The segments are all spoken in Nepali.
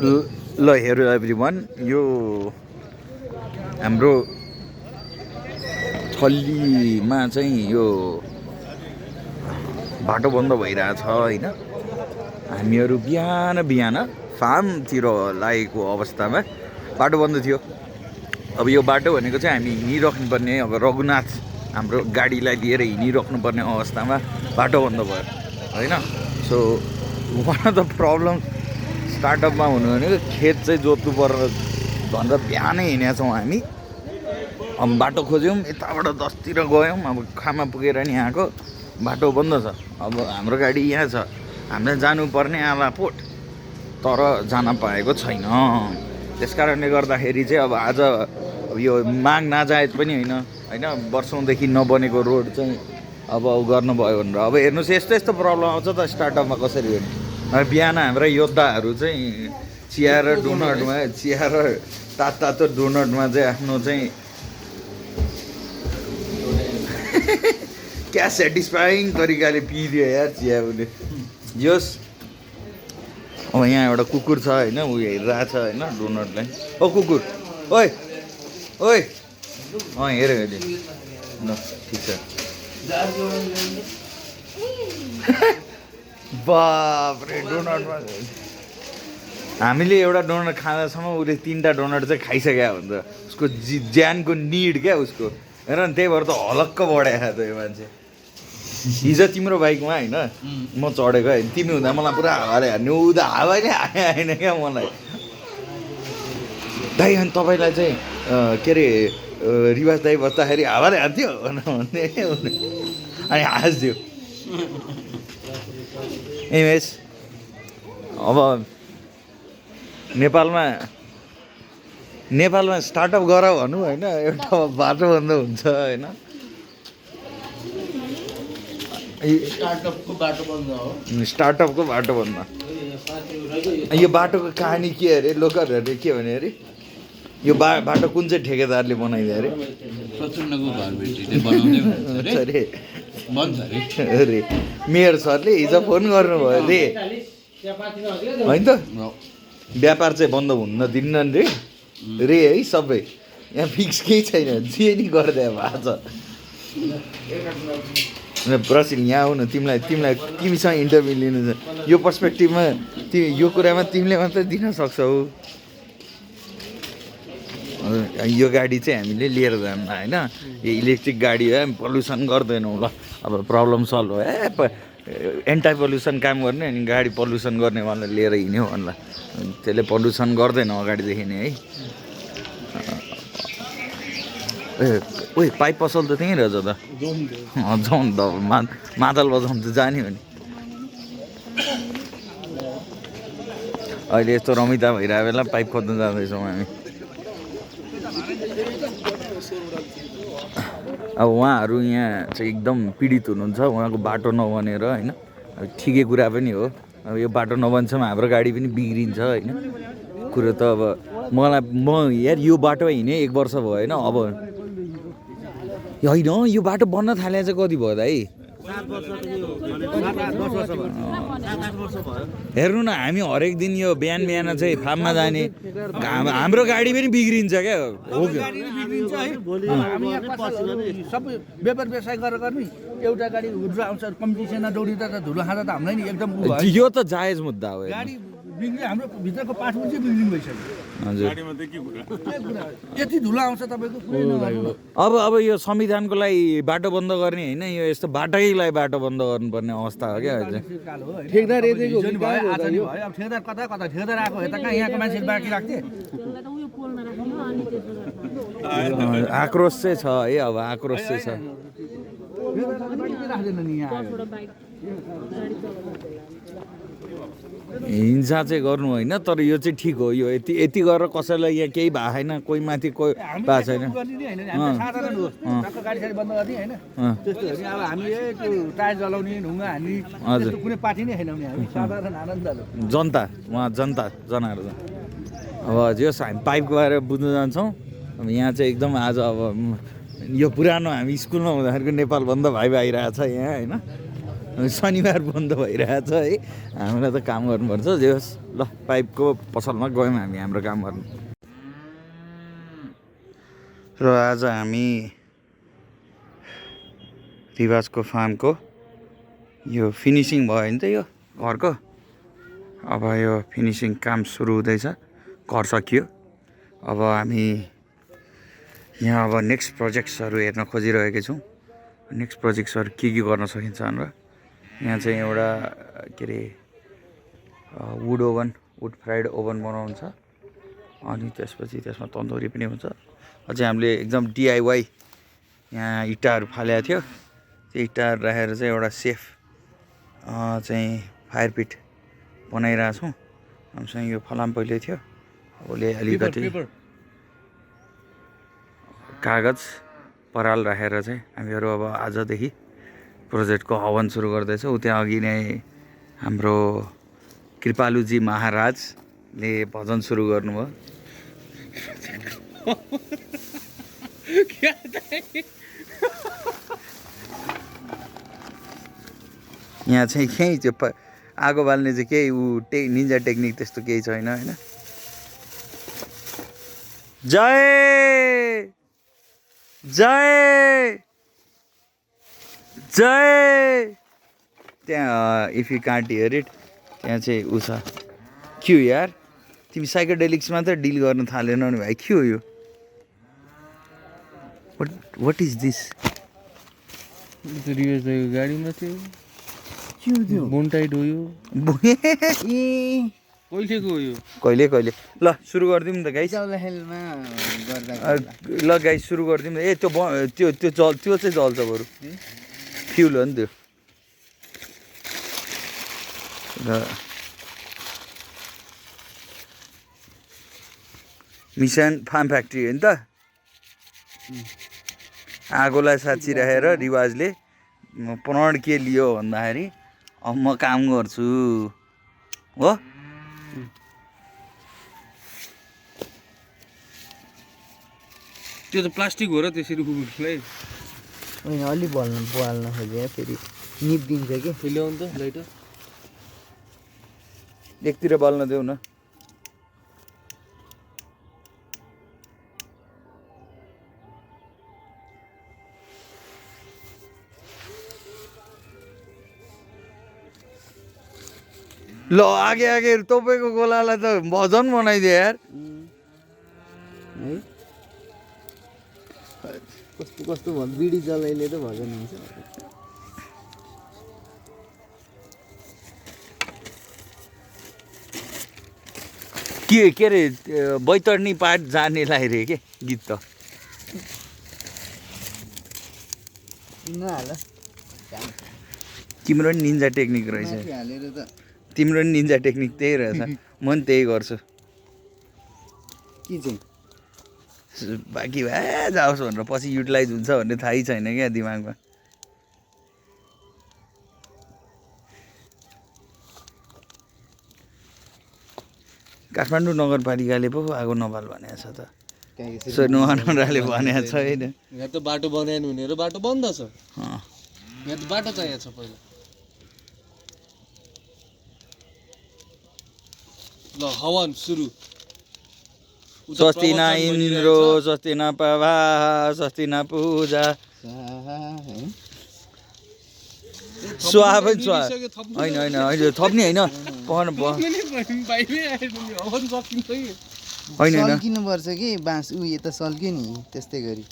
ल हेरौँ एभ्रिवान, यो हाम्रो थलीमा चाहिँ यो बाटो बन्द भइरहेछ होइन। हामीहरू बिहान बिहान फार्मतिर लागेको अवस्थामा बाटो बन्द थियो। अब यो बाटो भनेको चाहिँ हामी हिँडिराख्नुपर्ने, अब रघुनाथ हाम्रो गाडीलाई लिएर हिँडिराख्नुपर्ने अवस्थामा बाटो बन्द भयो होइन। So one of the problem स्टार्टअपमा हुनु भनेको खेत चाहिँ जोत्नु पर्ने भनेर बिहानै हिँडेका छौँ हामी। अब बाटो खोज्यौँ, यताबाट 10तिर गयौँ, अब खामा पुगेर नि यहाँको बाटो बन्द छ। अब हाम्रो गाडी यहाँ छ, हामीलाई जानुपर्ने आलापोट, तर जान पाएको छैन। त्यस कारणले गर्दाखेरि चाहिँ अब आज यो माग नाजायज पनि होइन वर्षौँदेखि नबनेको रोड चाहिँ अब गर्नुभयो भनेर। अब हेर्नुहोस् यस्तो यस्तो प्रब्लम आउँछ त स्टार्टअपमा कसरी गर्ने। बिहान हाम्रा योद्धाहरू चाहिँ चिया र डोनटमा, चिया र तातो डोनटमा चाहिँ आफ्नो चाहिँ क्या सेटिस्फाइङ तरिकाले पिदियो यार चिया उसले। जोस् अब यहाँ एउटा कुकुर छ होइन, ऊ हेरिरहेछ होइन डोनटलाई। ओ कुकुर, ओइ ओइ, हेऱ्यो अहिले ल ठिक छ। बाफ्रे डोनटमा हामीले एउटा डोनट खाँदासम्म उसले 3टा डोनट चाहिँ खाइसक्यो हुन्छ। उसको ज्यानको निड क्या उसको, हेर न। त्यही भएर त हलक्क बढाएको त यो मान्छे। हिजो तिम्रो बाइकमा होइन म चढेको होइन, तिमी हुँदा मलाई पुरा हावाले हान्ने, ऊ त हावाले आएन क्या मलाई। दाइ अनि तपाईँलाई चाहिँ के अरे रिवाज दाइ बस्दाखेरि हावाले हान्थ्यो भन्ने अनि हाँस्थ्यो। एमएस अब नेपालमा स्टार्टअप गर भनौँ होइन, एउटा बाटो बन्द हुन्छ होइन। स्टार्टअपको बाटो बन्द। यो बाटोको कहानी के अरे, लोकलहरूले के भने अरे यो बाटो कुन चाहिँ ठेकेदारले बनाइदियो अरे? अरे मेयर सरले हिजो फोन गर्नुभयो अरे होइन त, व्यापार चाहिँ बन्द हुन्न दिन्न रे है सबै। यहाँ फिक्स केही छैन, जे नि गरिदिए भएको छ। प्रसिल यहाँ आउनु, तिमीसँग इन्टरभ्यू लिनु छ। यो पर्सपेक्टिभमा यो कुरामा तिमीले मात्रै दिन सक्छौ। यो गाडी चाहिँ हामीले लिएर जान्न होइन, यो इलेक्ट्रिक गाडी हो, पल्युसन गर्दैनौँ ल। अब प्रब्लम सल्भ भयो। एन्टाई पल्युसन काम गर्ने अनि गाडी पल्युसन गर्नेवाला लिएर हिँड्यो भन्ला, त्यसले पल्युसन गर्दैन अगाडिदेखि नै है। ओइ पाइप पसल त त्यहीँ रहेछ त, जाउँ त मादल बजाउनु त जाने हो नि। अहिले यस्तो रमिता भइरहेको बेला पाइप खोज्नु जाँदैछौँ हामी। अब उहाँहरू यहाँ चाहिँ एकदम पीडित हुनुहुन्छ, उहाँको बाटो नबनेर होइन। ठिकै कुरा पनि हो, अब यो बाटो नबन्छमा हाम्रो गाडी पनि बिग्रिन्छ होइन। कुरो त अब म यार यो बाटो हिँडेँ 1 वर्ष भयो होइन। अब होइन यो बाटो बन्न थाले चाहिँ कति भयो दाइ? हेर्नु न, हामी हरेक दिन यो बिहान बिहान चाहिँ फार्ममा जाने, हाम्रो गाडी पनि बिग्रिन्छ क्या हो। सबै व्यापार व्यवसाय गरेर गर्ने, एउटा गाडी धुलो आउँछ कम्पिटिसनमा दौडिँदा त धुलो खाँदा त हामीलाई नि एकदम यो त जायज मुद्दा हो। गाडी बिग्रियो, हाम्रो भित्रको पार्ट पनि बिग्रिनु भइसक्यो। हजुर यति धुलो आउँछ तपाईँको। अब यो संविधानको लागि बाटो बन्द गर्ने होइन, यो यस्तो बाटैलाई बाटो बन्द गर्नुपर्ने अवस्था हो क्या अहिले। ठेकदार भयो, आज नि भयो। अब ठेकदार कता ठेकदार आएको यता कहाँ, यहाँको मान्छेले बाँकी राख्थे। आक्रोश चाहिँ छ है, अब आक्रोश चाहिँ छ। हिंसा चाहिँ गर्नु होइन, तर यो चाहिँ ठिक हो। यो यति गरेर कसैलाई यहाँ केही भएको छैन, कोही माथि कोही भएको छैन। जनता उहाँ जनता जनाहरू अब जस हामी पाइप गएर बुझ्नु जान्छौँ। अब यहाँ चाहिँ एकदम आज अब यो पुरानो हामी स्कुलमा हुँदाखेरिको नेपाल बन्द भाइ आइरहेछ यहाँ होइन। शनिबार बन्द भइरहेछ है हामीलाई त काम गर्नुपर्छ जे होस् ल पाइपको पसलमा गयौँ हामी हाम्रो काम गर्नु र आज हामी रिवाजको फार्मको यो फिनिसिङ भयो नि त यो घरको अब यो फिनिसिङ काम सुरु हुँदैछ घर सकियो अब हामी यहाँ अब नेक्स्ट प्रोजेक्ट्सहरू हेर्न खोजिरहेका छौँ नेक्स्ट प्रोजेक्ट्सहरू के गर्न सकिन्छ भनेर यहाँ चाहिँ एउटा के अरे वुड फ्राइड ओभन बनाउँछ अनि त्यसपछि त्यसमा तन्दुरी पनि हुन्छ अझै हामीले एकदम DIY यहाँ इँटाहरू फालेको थियो त्यो इँटाहरू राखेर चाहिँ एउटा सेफ चाहिँ फायर पिट बनाइरहेछौँ हामीसँग यो फलाम पहिले थियो उसले अलिकति कागज पराल राखेर चाहिँ हामीहरू अब आजदेखि प्रोजेक्टको हवन सुरु गर्दैछौँ त्यहाँ अघि नै हाम्रो कृपालुजी महाराजले भजन सुरु गर्नुभयो यहाँ चाहिँ केही त्यो आगो बाल्ने चाहिँ केही निन्जा टेक्निक त्यस्तो केही छैन होइन जय जय जय त्यहाँ if you can't here it त्यहाँ चाहिँ ऊ छ के हो यार तिमी साइकोडेलिक्स मात्र डिल गर्न थालेनौ नि भाइ के हो यो वाट इज दिस गाडीमा थियो के हो त्यो बोनटाइट हो यो कहिलेको हो यो कहिले ल सुरु गरिदिउँ त गाइस ल गाइस सुरु गरिदिउँ ए त्यो त्यो चाहिँ जल्छ बरु फ्युल हो नि त्यो र मिसन फार्म फ्याक्ट्री हो नि त आगोलाई साँची राखेर रिवाजले प्रण के लियो भन्दाखेरि अब म काम गर्छु हो त्यो त प्लास्टिक हो र त्यसरी उठ्लाई होइन अलि बल्न खोजेँ फेरि निप्दिन्छ कि ल्याउनु त लाइटर एकतिर बल्न देऊ न ल आगे तपाईँको गोलालाई त भजन बनाइदियो यार है कस्तो बिडी जलाइले त भजन हुन्छ के अरे बैतरणी पाठ जानेलाई रे के गीत त नहाल तिम्रो नि निन्जा टेक्निक रहेछ हालेर त तिम्रो नि निन्जा टेक्निक त्यही रहेछ म नि त्यही गर्छु के चाहिँ बाँकी भए जाओस् भनेर पछि युटिलाइज हुन्छ भन्ने थाहै छैन क्या दिमागमा काठमाडौँ नगरपालिकाले पो आगो नबाल भनेको छ त नगरपालिकाले भनेको छैन यहाँ त बाटो बनाएन हुने र बाटो बन्द छ यहाँ त बाटो चाहिएको छ पहिला ल हवन सुरु स्वस्ति न इन्द्रो स्वस्ति न प्रभा स्वस्ति न पूजा स्वाहा पनि स्वाहा होइन थप्ने होइन होइन सल्किनुपर्छ कि बाँस ऊ यता सल्क्यो नि त्यस्तै गरी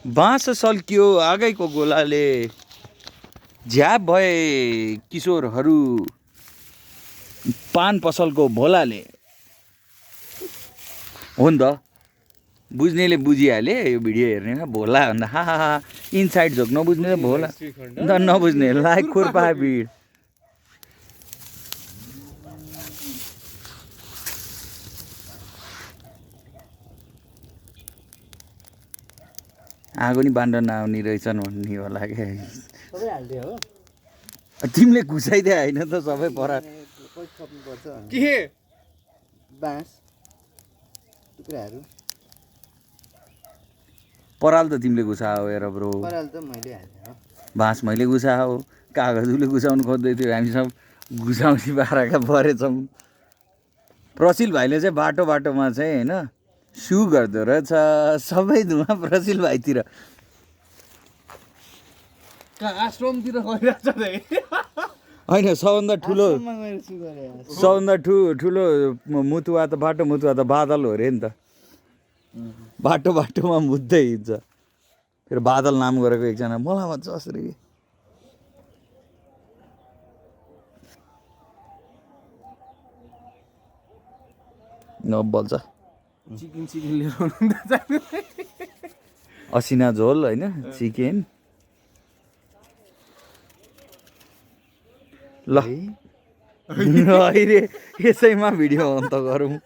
बाँस सल्कियो आगैको गोलाले झ्याप भए किशोरहरू पान पसलको भोलाले हो नि त बुझ्नेले बुझिहाले यो भिडियो हेर्ने भोला भन्दा हा इनसाइड झोक नबुझ्ने त भोला अन्त नबुझ्ने लाइक खुर्पा भिड आगो नि बाँड्न नआउने रहेछन् भन्ने होला क्या सबै हाल्दियो हो तिमीले घुसाइदिए होइन त सबै परा के बाँस टुक्राहरू पराल त तिमीले घुसाओ हेर ब्रो, पराल त मैले हालेँ हो। बाँस मैले घुसाओ, कागज उसले घुसाउनु खोज्दै थियो, हामी सब घुसाउने बाराका परेछौँ। प्रसिल भाइले चाहिँ बाटो बाटोमा चाहिँ होइन सु गर्दो रहेछ, सबै धुवा प्रसिल भाइतिर। आश्रमतिर गइरहेछ रे होइन सबभन्दा ठुलो आश्रममा गएर सु गरेँ। सबभन्दा ठुलो मुतुवा त बाटो मुतुवा त बादल हो अरे नि त। बाटो बाटोमा मुद्दै हिँड्छ। फेरि बादल नाम गरेको एकजना मलाई भन्छ असरी नबल्छ। चिकन लिएर असिना झोल होइन चिकन। ल अहिले यसैमा भिडियो अन्त गरौँ।